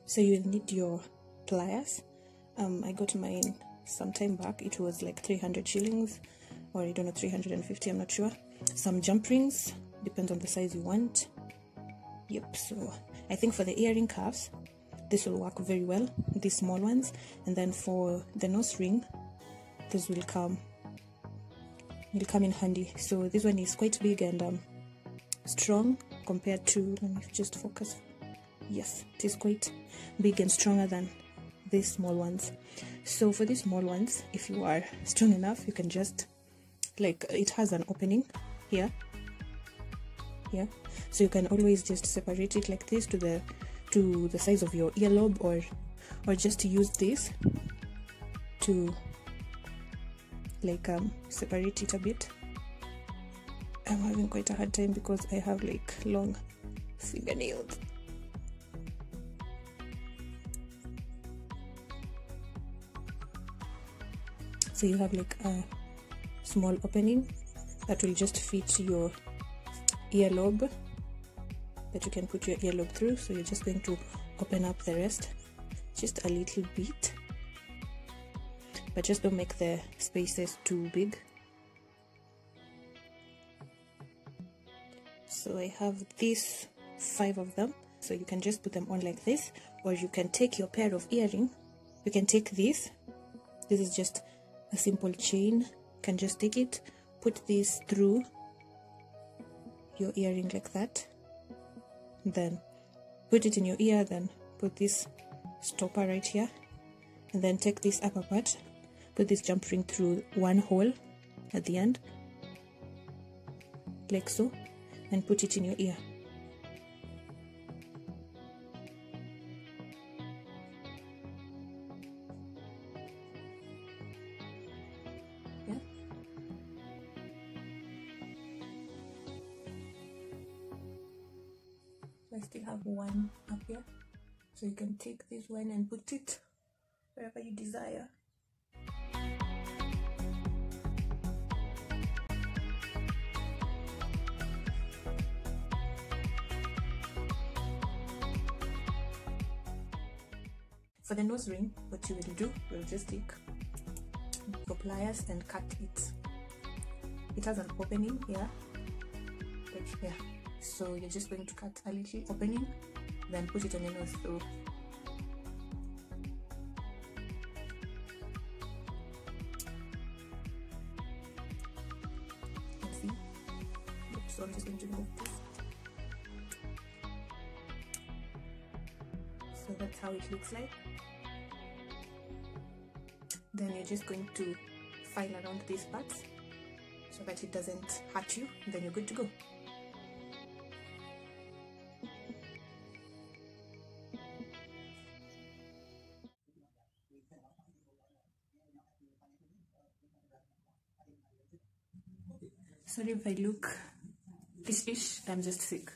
So you need your pliers. I got mine some time back. It was like 300 shillings, or I don't know, 350, I'm not sure. Some jump rings, depends on the size you want. Yep, so I think for the earring cuffs, this will work very well, these small ones. And then for the nose ring, this will come in handy. So this one is quite big and strong compared to, let me just focus. Yes, it is quite big and stronger than these small ones. So for these small ones, if you are strong enough, you can just, like, it has an opening here, so you can always just separate it like this to the size of your earlobe, or just use this to like separate it a bit. I'm having quite a hard time because I have like long fingernails. So you have like a small opening that will just fit your earlobe, that you can put your earlobe through. So you're just going to open up the rest just a little bit, but just don't make the spaces too big. So I have these 5 of them, so you can just put them on like this, or you can take your pair of earring. You can take this is just a simple chain. You can just take it, put this through your earring like that, then put it in your ear, then put this stopper right here, and then take this upper part, put this jump ring through one hole at the end like so, and put it in your ear. Yeah. I still have one up here, so you can take this one and put it wherever you desire. For the nose ring, what you will do, you'll just take your pliers and cut it. It has an opening here, right here. So you're just going to cut a little opening, then put it on your nose. So let's see. So I'm just going to remove this. So that's how it looks like. Then you're just going to file around these parts so that it doesn't hurt you, and then you're good to go. Sorry if I look fish, I'm just sick.